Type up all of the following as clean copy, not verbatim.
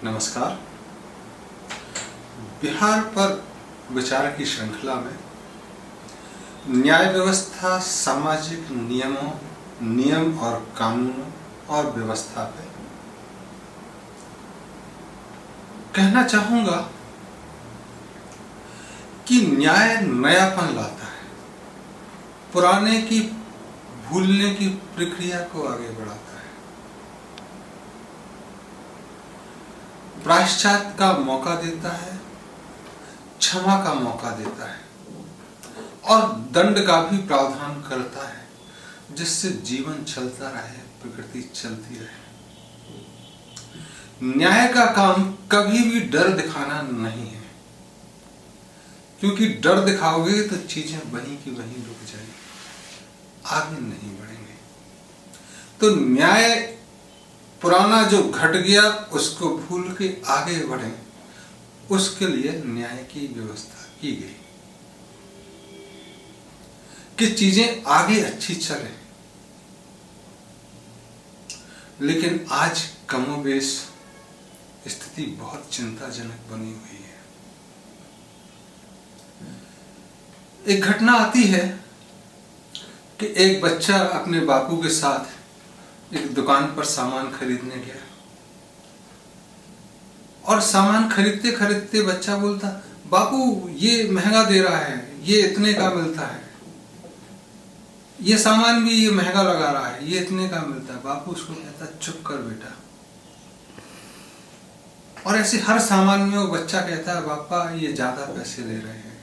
नमस्कार। बिहार पर विचार की श्रृंखला में न्याय व्यवस्था, सामाजिक नियम और कानूनों और व्यवस्था पे कहना चाहूंगा कि न्याय नयापन लाता है, पुराने की भूलने की प्रक्रिया को आगे बढ़ाता है, प्रायश्चित का मौका देता है, क्षमा का मौका देता है और दंड का भी प्रावधान करता है, जिससे जीवन चलता रहे, प्रकृति चलती रहे। न्याय का काम कभी भी डर दिखाना नहीं है, क्योंकि डर दिखाओगे तो चीजें वहीं की वहीं रुक जाएंगी, आगे नहीं बढ़ेंगे। तो न्याय पुराना जो घट गया उसको भूल के आगे बढ़े, उसके लिए न्याय की व्यवस्था की गई कि चीजें आगे अच्छी चले। लेकिन आज कमोबेश स्थिति बहुत चिंताजनक बनी हुई है। एक घटना आती है कि एक बच्चा अपने बापू के साथ एक दुकान पर सामान खरीदने गया और सामान खरीदते खरीदते बच्चा बोलता, बापू ये महंगा दे रहा है, ये इतने का मिलता है, ये सामान भी ये महंगा लगा रहा है, ये इतने का मिलता है। बापू उसको कहता, चुप कर बेटा। और ऐसे हर सामान में वो बच्चा कहता है, पापा ये ज्यादा पैसे ले रहे हैं।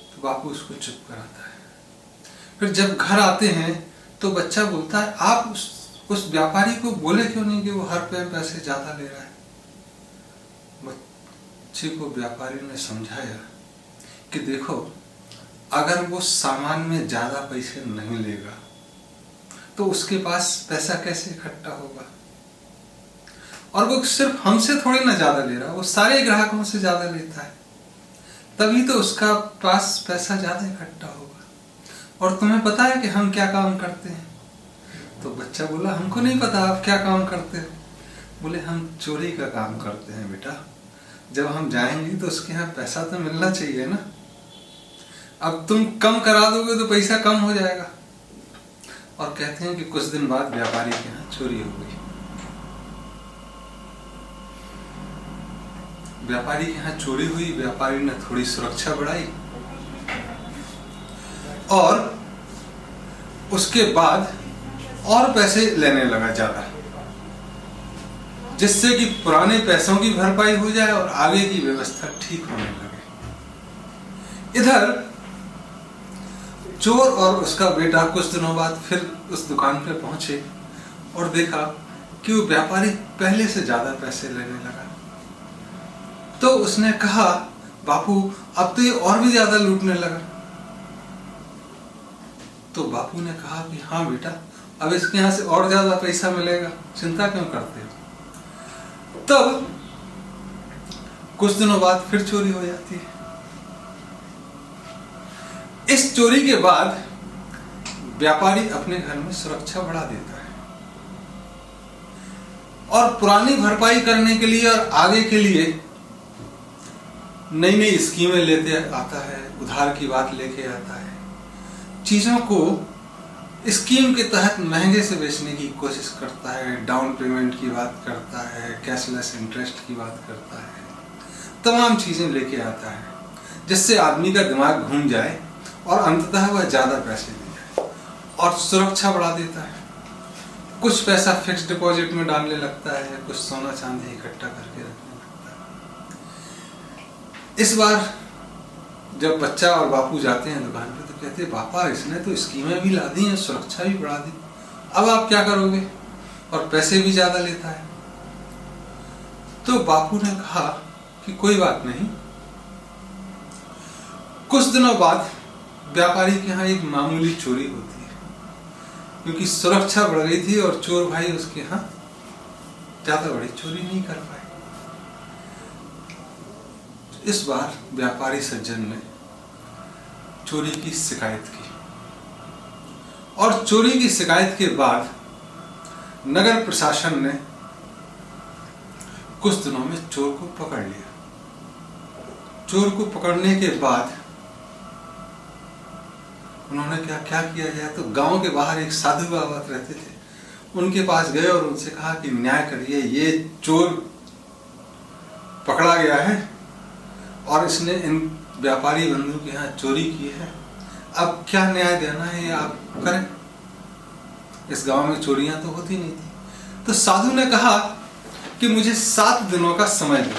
तो बापू उसको चुप कराता है। फिर जब घर आते हैं तो बच्चा बोलता है, आप उस व्यापारी को बोले क्यों नहीं कि वो हर पैसे ज्यादा ले रहा है। बच्चे को व्यापारी ने समझाया कि देखो, अगर वो सामान में ज्यादा पैसे नहीं लेगा तो उसके पास पैसा कैसे इकट्ठा होगा। और वो सिर्फ हमसे थोड़ी ना ज्यादा ले रहा, वो सारे ग्राहकों से ज्यादा लेता है, तभी तो उसका पास पैसा ज्यादा इकट्ठा होगा। और तुम्हें पता है कि हम क्या काम करते हैं? तो बच्चा बोला, हमको नहीं पता आप क्या काम करते हो। बोले, हम चोरी का काम करते हैं बेटा, जब हम जाएंगे तो उसके यहाँ पैसा तो मिलना चाहिए ना। अब तुम कम करा दोगे तो पैसा कम हो जाएगा। और कहते हैं कि कुछ दिन बाद व्यापारी के यहाँ चोरी हो गई। व्यापारी के यहाँ चोरी हुई, व्यापारी ने थोड़ी सुरक्षा बढ़ाई और उसके बाद और पैसे लेने लगा ज्यादा, जिससे कि पुराने पैसों की भरपाई हो जाए और आगे की व्यवस्था ठीक होने लगे। इधर चोर और उसका बेटा कुछ दिनों बाद फिर उस दुकान पे पहुंचे और देखा कि वो व्यापारी पहले से ज्यादा पैसे लेने लगा। तो उसने कहा, बापू अब तो ये और भी ज्यादा लूटने लगा। तो बापू ने कहा कि हाँ बेटा, अब इसके यहाँ से और ज्यादा पैसा मिलेगा, चिंता क्यों करते हो। तब कुछ दिनों बाद फिर चोरी हो जाती है। इस चोरी के बाद व्यापारी अपने घर में सुरक्षा बढ़ा देता है और पुरानी भरपाई करने के लिए और आगे के लिए नई नई स्कीमें लेते आता है, उधार की बात लेके आता है, चीजों को स्कीम के तहत महंगे से बेचने की कोशिश करता है, डाउन पेमेंट की बात करता है, कैशलेस इंटरेस्ट की बात करता है, तमाम चीजें लेके आता है, जिससे आदमी का दिमाग घूम जाए और अंततः वह ज्यादा पैसे दे जाए और सुरक्षा बढ़ा देता है। कुछ पैसा फिक्स डिपॉजिट में डालने लगता है, कुछ सोना चांदी इकट्ठा करके रखने लगता है। इस बार जब बच्चा और बापू जाते हैं दुकान पे तो कहते, पापा इसने तो स्कीमें भी ला दी हैं, सुरक्षा भी बढ़ा दी, अब आप क्या करोगे, और पैसे भी ज्यादा लेता है। तो बापू ने कहा कि कोई बात नहीं। कुछ दिनों बाद व्यापारी के यहाँ एक मामूली चोरी होती है, क्योंकि सुरक्षा बढ़ गई थी और चोर भाई उसके यहाँ ज्यादा बड़ी चोरी नहीं कर पाए। इस बार व्यापारी सज्जन ने चोरी की शिकायत की और चोरी की शिकायत के बाद नगर प्रशासन ने कुछ दिनों में चोर को पकड़ लिया। चोर को पकड़ने के बाद उन्होंने क्या किया जाए, तो गांव के बाहर एक साधु बाबा रहते थे, उनके पास गए और उनसे कहा कि न्याय करिए, ये चोर पकड़ा गया है और इसने इन व्यापारी बंधु के यहाँ चोरी की है, अब क्या न्याय देना है आप करें। इस गांव में चोरियां तो होती नहीं थी। तो साधु ने कहा कि मुझे 7 दिनों का समय दो,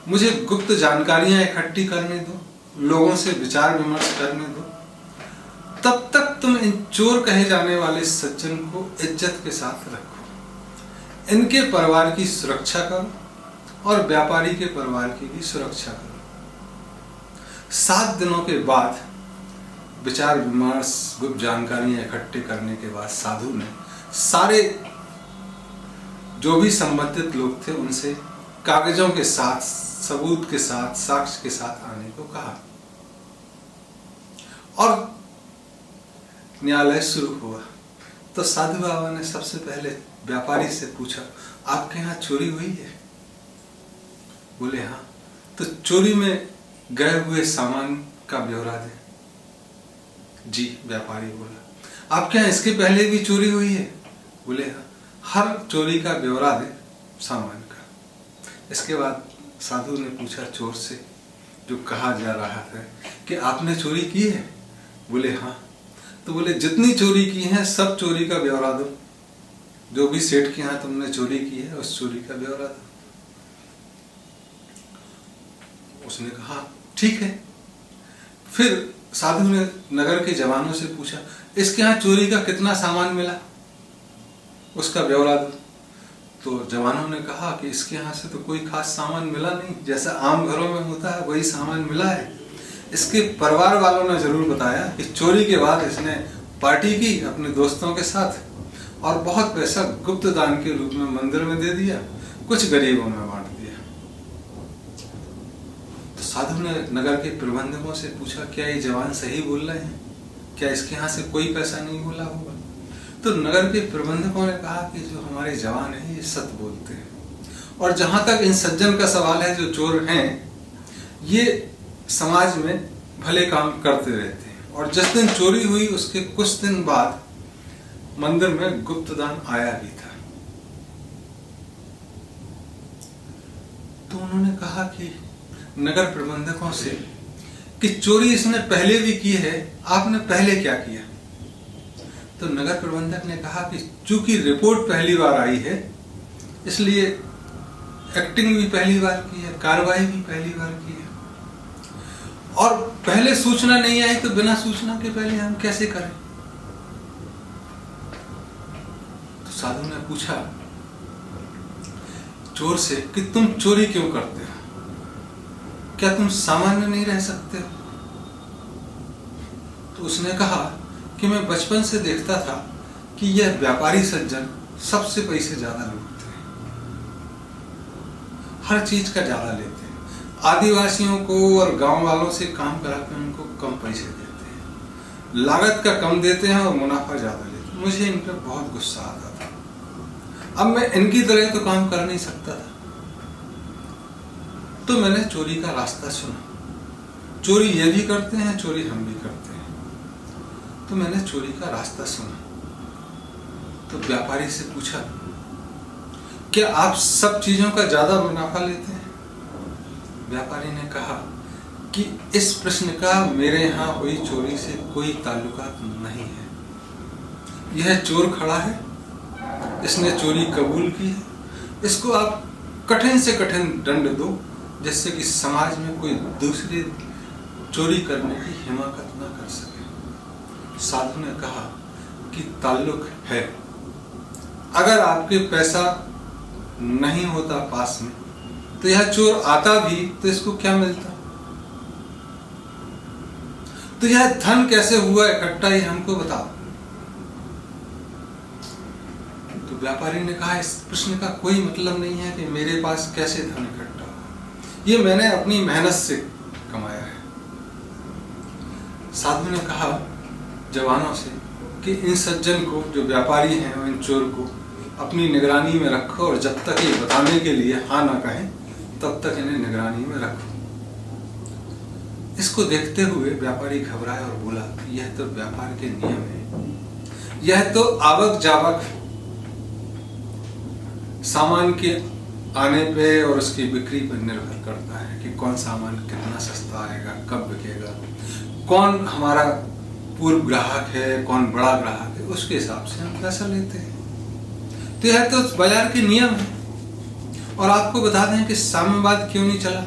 मुझे गुप्त जानकारियां इकट्ठी करने दो, लोगों से विचार विमर्श करने दो, तब तक तुम इन चोर कहे जाने वाले सज्जन को इज्जत के साथ रखो, इनके परिवार की सुरक्षा करो और व्यापारी के परिवार की भी सुरक्षा करो। 7 दिनों के बाद विचार विमर्श गुप्त जानकारियां इकट्ठे करने के बाद साधु ने सारे जो भी संबंधित लोग थे उनसे कागजों के साथ, सबूत के साथ, साक्ष्य के साथ आने को कहा और न्यायालय शुरू हुआ। तो साधु बाबा ने सबसे पहले व्यापारी से पूछा, आपके यहाँ चोरी हुई है? बोले हाँ। तो चोरी में गए हुए सामान का ब्यौरा दे। जी, व्यापारी बोला। आपके यहाँ इसके पहले भी चोरी हुई है? बोले हाँ। हर चोरी का ब्यौरा दे सामान का। इसके बाद साधु ने पूछा चोर से, जो कहा जा रहा था, कि आपने चोरी की है? बोले हाँ। तो बोले जितनी चोरी की है सब चोरी का ब्यौरा दो, जो भी सेठ के यहाँ तुमने चोरी की है उस चोरी का ब्यौरा दो। उसने कहा ठीक है। फिर साधु ने नगर के जवानों से पूछा, इसके यहाँ चोरी का कितना सामान मिला, उसका ब्यौरा दो। तो जवानों ने कहा कि इसके यहाँ से तो कोई खास सामान मिला नहीं, जैसा आम घरों में होता है वही सामान मिला है। इसके परिवार वालों ने जरूर बताया कि चोरी के बाद इसने पार्टी की अपने दोस्तों के साथ और बहुत पैसा गुप्त दान के रूप में मंदिर में दे दिया, कुछ गरीबों में बांट दिया। तो साधु ने नगर के प्रबंधकों से पूछा, क्या ये जवान सही बोल रहे हैं? क्या इसके यहाँ से कोई पैसा नहीं बोला होगा? तो नगर के प्रबंधकों ने कहा कि जो हमारे जवान हैं ये सत्य बोलते हैं, और जहां तक इन सज्जन का सवाल है, जो चोर हैं ये समाज में भले काम करते रहते हैं, और जिस दिन चोरी हुई उसके कुछ दिन बाद मंदिर में गुप्तदान आया भी था। तो उन्होंने कहा कि नगर प्रबंधकों से कि चोरी इसने पहले भी की है, आपने पहले क्या किया? तो नगर प्रबंधक ने कहा कि चूंकि रिपोर्ट पहली बार आई है इसलिए एक्टिंग भी पहली बार की है, कार्रवाई भी पहली बार की है, और पहले सूचना नहीं आई तो बिना सूचना के पहले हम कैसे करें? तो साधु ने पूछा चोर से कि तुम चोरी क्यों करते हो? क्या तुम सामान्य नहीं रह सकते हो? तो उसने कहा कि मैं बचपन से देखता था कि यह व्यापारी सज्जन सबसे पैसे ज्यादा लूटते हैं, हर चीज का ज्यादा लेते हैं, आदिवासियों को और गांव वालों से काम कराकर उनको कम पैसे देते हैं, लागत का कम देते हैं और मुनाफा ज्यादा लेते हैं। मुझे इन पर बहुत गुस्सा आता था। अब मैं इनकी तरह तो काम कर नहीं सकता था, तो मैंने चोरी का रास्ता चुना। चोरी ये भी करते हैं, चोरी हम भी करते हैं, तो मैंने चोरी का रास्ता सुना। तो व्यापारी से पूछा, क्या आप सब चीजों का ज्यादा मुनाफा लेते हैं? व्यापारी ने कहा कि इस प्रश्न का मेरे यहाँ हुई चोरी से कोई ताल्लुकात नहीं है। यह चोर खड़ा है, इसने चोरी कबूल की है, इसको आप कठिन से कठिन दंड दो, जिससे कि समाज में कोई दूसरे चोरी करने की हिम्मत न कर सके। साधु ने कहा कि ताल्लुक है, अगर आपके पैसा नहीं होता पास में तो यह चोर आता भी तो इसको क्या मिलता? तो यह धन कैसे हुआ इकट्ठा, ये हमको बताओ। तो व्यापारी ने कहा, इस प्रश्न का कोई मतलब नहीं है कि मेरे पास कैसे धन इकट्ठा हुआ, ये मैंने अपनी मेहनत से कमाया है। साधु ने कहा जवानों से कि इन सज्जन को, जो व्यापारी हैं, इन चोर को अपनी निगरानी में रखो और जब तक ये बताने के लिए हाँ ना कहें तब तक इन्हें निगरानी में रखो। इसको देखते हुए व्यापारी घबराया और बोला, यह तो व्यापार के नियम है, यह तो आवक जावक सामान के आने पे और उसकी बिक्री पर निर्भर करता है कि कौन सामान कितना सस्ता आएगा, कब बिकेगा, कौन हमारा पूर्व ग्राहक है, कौन बड़ा ग्राहक है, उसके हिसाब से हम पैसा लेते हैं। तो यह तो बाजार के नियम है। और आपको बता दें कि साम्यवाद क्यों नहीं चला,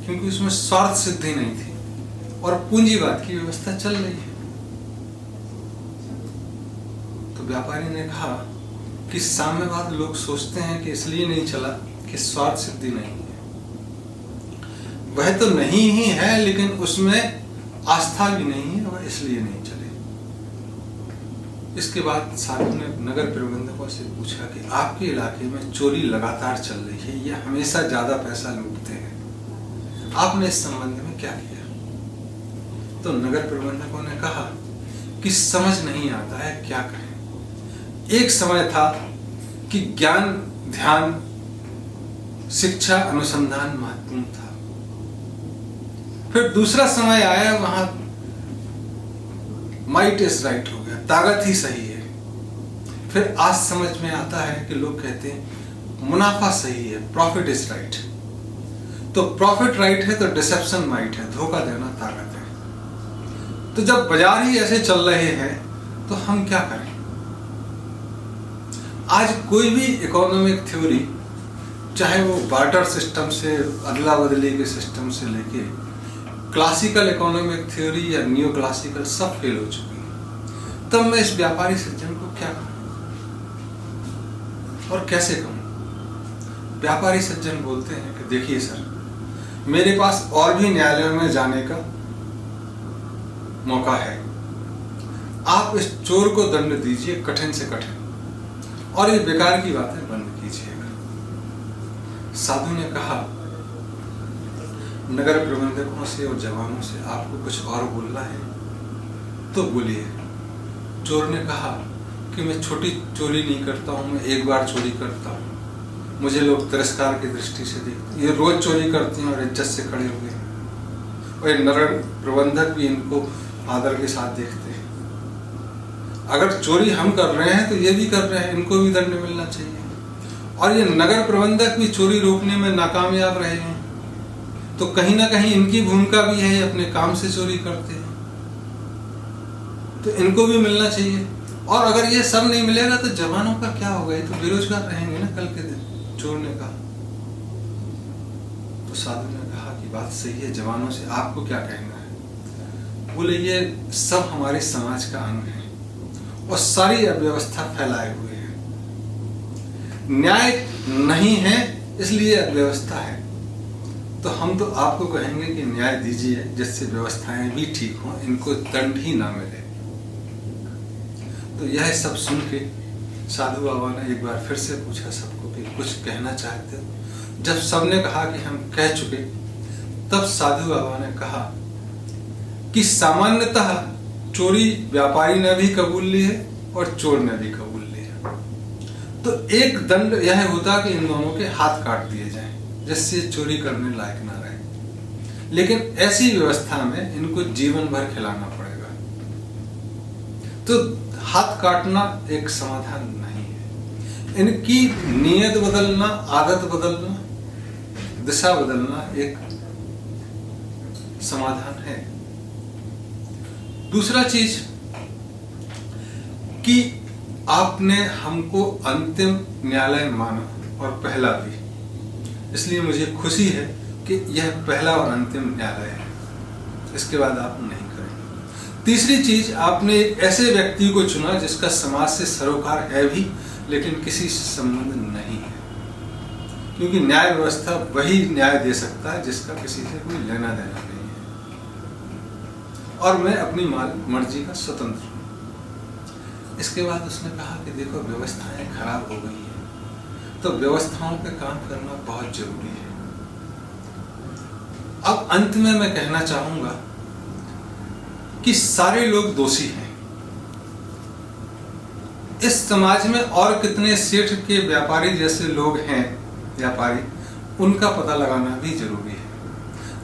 क्योंकि उसमें स्वार्थ सिद्धि नहीं थी और पूंजीवाद की व्यवस्था चल रही है। तो व्यापारी ने कहा कि साम्यवाद लोग सोचते हैं कि इसलिए नहीं चला कि स्वार्थ सिद्धि नहीं है। वह तो नहीं ही है, लेकिन उसमें आस्था भी नहीं है और इसलिए नहीं चले। इसके बाद साधु ने नगर प्रबंधकों से पूछा कि आपके इलाके में चोरी लगातार चल रही है, ये हमेशा ज्यादा पैसा लूटते हैं, आपने इस संबंध में क्या किया? तो नगर प्रबंधकों ने कहा कि समझ नहीं आता है क्या करें। एक समय था कि ज्ञान, ध्यान, शिक्षा, अनुसंधान महत्वपूर्ण था। फिर दूसरा समय आया, वहां माइट इज राइट हो गया, ताकत ही सही है। फिर आज समझ में आता है कि लोग कहते हैं मुनाफा सही है, प्रॉफिट इज राइट। तो प्रॉफिट राइट है तो डिसेप्शन माइट है, धोखा देना ताकत है। तो जब बाजार ही ऐसे चल रहे हैं तो हम क्या करें? आज कोई भी इकोनॉमिक थ्योरी, चाहे वो बार्टर सिस्टम से, अदला बदली के सिस्टम से लेके क्लासिकल इकोनॉमिक थ्योरी या न्यू क्लासिकल, सब फेल हो चुकी है। तब मैं इस व्यापारी सज्जन को क्या कहूं और कैसे कहूं? व्यापारी सज्जन बोलते हैं कि देखिए सर, मेरे पास और भी न्यायालयों में जाने का मौका है, आप इस चोर को दंड दीजिए कठिन से कठिन, और ये बेकार की बातें बंद कीजिएगा। साधु ने कहा नगर प्रबंधकों से और जवानों से आपको कुछ और बोलना है तो बोलिए। चोर ने कहा कि मैं छोटी चोरी नहीं करता हूं, मैं एक बार चोरी करता हूं, मुझे लोग तिरस्कार की दृष्टि से देखते, ये रोज चोरी करते हैं और इज्जत से खड़े हुए हैं, और ये नगर प्रबंधक भी इनको आदर के साथ देखते हैं। अगर चोरी हम कर रहे हैं तो ये भी कर रहे हैं, इनको भी दंड मिलना चाहिए। और ये नगर प्रबंधक भी चोरी रोकने में नाकामयाब रहे हैं, तो कहीं ना कहीं इनकी भूमिका भी है, अपने काम से चोरी करते हैं, तो इनको भी मिलना चाहिए। और अगर ये सब नहीं मिलेगा तो जवानों का क्या होगा? ये तो बेरोजगार रहेंगे ना कल के दिन। चोर ने कहा। तो साधु ने कहा कि बात सही है, जवानों से आपको क्या कहना है? बोले ये सब हमारे समाज का अंग है और सारी अव्यवस्था फैलाए हुए है। न्याय नहीं है इसलिए अव्यवस्था है, तो हम तो आपको कहेंगे कि न्याय दीजिए जिससे व्यवस्थाएं भी ठीक हों, इनको दंड ही ना मिले। तो यह सब सुन के साधु बाबा ने एक बार फिर से पूछा सबको कि कुछ कहना चाहते हो? जब सबने कहा कि हम कह चुके, तब साधु बाबा ने कहा कि सामान्यतः चोरी व्यापारी ने भी कबूल ली है और चोर ने भी कबूल लिया, तो एक दंड यह होता कि इन दोनों के हाथ काट दिए जाएं, जिससे चोरी करने लायक ना रहे। लेकिन ऐसी व्यवस्था में इनको जीवन भर खिलाना पड़ेगा। तो हाथ काटना एक समाधान नहीं है, इनकी नीयत बदलना, आदत बदलना, दिशा बदलना एक समाधान है। दूसरा चीज कि आपने हमको अंतिम न्यायालय माना, और पहला भी, इसलिए मुझे खुशी है कि यह पहला और अंतिम न्यायालय है, इसके बाद आप नहीं करेंगे। तीसरी चीज, आपने एक ऐसे व्यक्ति को चुना जिसका समाज से सरोकार है भी लेकिन किसी से संबंध नहीं है, क्योंकि न्याय व्यवस्था वही न्याय दे सकता है जिसका किसी से कोई लेना देना नहीं है, और मैं अपनी मर्जी का स्वतंत्र हूं। इसके बाद उसने कहा कि देखो व्यवस्थाएं खराब हो गई है, तो व्यवस्थाओं पे काम करना बहुत जरूरी है। अब अंत में मैं कहना चाहूंगा कि सारे लोग दोषी हैं, इस समाज में और कितने सेठ के व्यापारी जैसे लोग हैं, व्यापारी, उनका पता लगाना भी जरूरी है।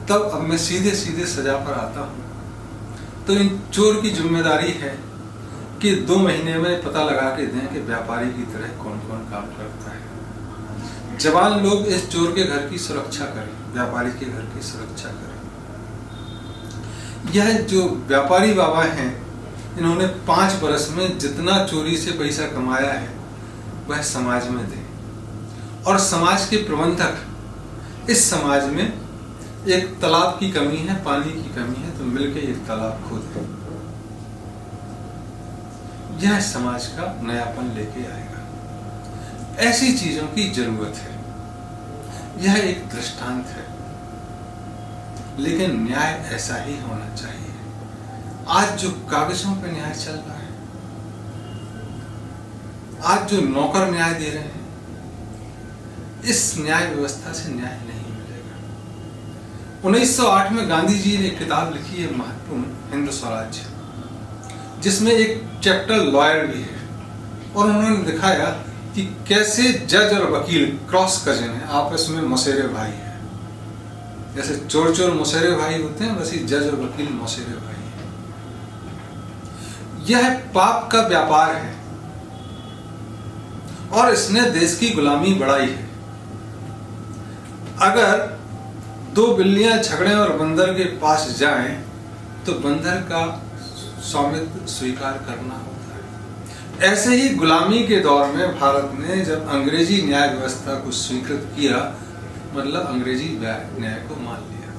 तब अब मैं सीधे सीधे सजा पर आता हूँ। तो इन चोर की जिम्मेदारी है कि 2 महीने में पता लगा के दें कि व्यापारी की तरह कौन कौन काम करता है। जवान लोग इस चोर के घर की सुरक्षा करें, व्यापारी के घर की सुरक्षा करें। यह जो व्यापारी बाबा हैं, इन्होंने 5 वर्ष में जितना चोरी से पैसा कमाया है वह समाज में दें। और समाज के प्रबंधक, इस समाज में एक तालाब की कमी है, पानी की कमी है, तो मिलकर एक तालाब खोदें। यह समाज का नयापन लेके आएगा। ऐसी चीजों की जरूरत है। यह एक दृष्टांत है, लेकिन न्याय ऐसा ही होना चाहिए। आज जो कागजों पे न्याय चल रहा है, आज जो नौकर न्याय दे रहे हैं, इस न्याय व्यवस्था से न्याय नहीं मिलेगा। 1908 में गांधी जी ने एक किताब लिखी है महत्वपूर्ण, हिंद स्वराज्य, जिसमें एक चैप्टर लॉयर भी है। और उन्होंने दिखाया कि कैसे जज और वकील क्रॉस कजन है, आपस में मौसेरे भाई है। जैसे चोर चोर मौसेरे भाई होते हैं, वैसे जज और वकील मौसेरे भाई हैं। यह पाप का व्यापार है और इसने देश की गुलामी बढ़ाई है। अगर 2 बिल्लियां झगड़े और बंदर के पास जाएं तो बंदर का स्वामित्व स्वीकार करना होता है। ऐसे ही गुलामी के दौर में भारत ने जब अंग्रेजी न्याय व्यवस्था को स्वीकृत किया, मतलब अंग्रेजी न्याय को मान लिया,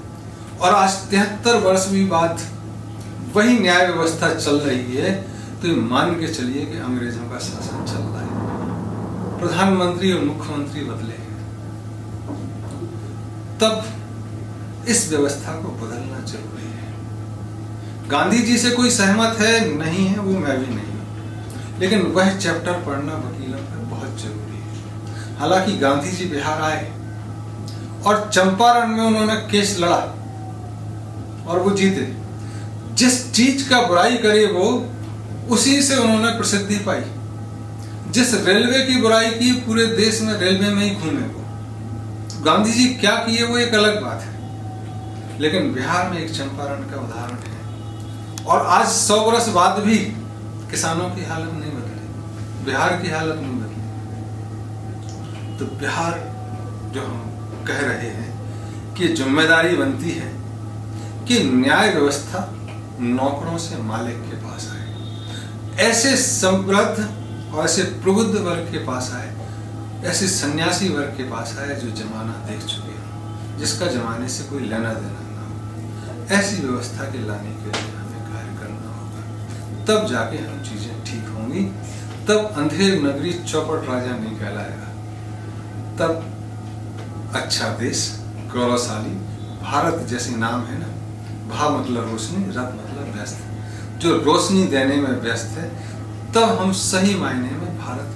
और आज 73 वर्ष भी बाद वही न्याय व्यवस्था चल रही है, तो ये मान के चलिए कि अंग्रेजों का शासन चल रहा है। प्रधानमंत्री और मुख्यमंत्री बदले हैं। तब इस व्यवस्था को बदलना जरूरी है। गांधी जी से कोई सहमत है नहीं है, वो मैं भी नहीं, लेकिन वह चैप्टर पढ़ना वकीलों पर बहुत जरूरी है। हालांकि गांधी जी बिहार आए और चंपारण में उन्होंने केस लड़ा और वो जीते। जिस चीज का बुराई करे वो, उसी से उन्होंने प्रसिद्धि पाई। जिस रेलवे की बुराई की, पूरे देश में रेलवे में ही घूमे वो। गांधी जी क्या किए वो एक अलग बात है, लेकिन बिहार में एक चंपारण का उदाहरण है। और आज 100 वर्ष बाद भी किसानों की हालत नहीं बदली, बिहार की हालत नहीं बदली। तो बिहार जो हम कह रहे हैं कि जिम्मेदारी बनती है कि न्याय व्यवस्था नौकरों से मालिक के पास आए, ऐसे समृद्ध और ऐसे प्रबुद्ध वर्ग के पास आए, ऐसे सन्यासी वर्ग के पास आए जो जमाना देख चुके हैं, जिसका जमाने से कोई लेना देना ना हो। ऐसी व्यवस्था के लाने के लिए हमें कार्य करना होगा, तब जाके हम चीजें ठीक होंगी। तब अंधेर नगरी चौपट राजा नहीं कहलाएगा। तब अच्छा देश, गौरवशाली भारत जैसे नाम है ना, भा मतलब रोशनी, रथ मतलब व्यस्त, जो रोशनी देने में व्यस्त है, तब हम सही मायने में भारत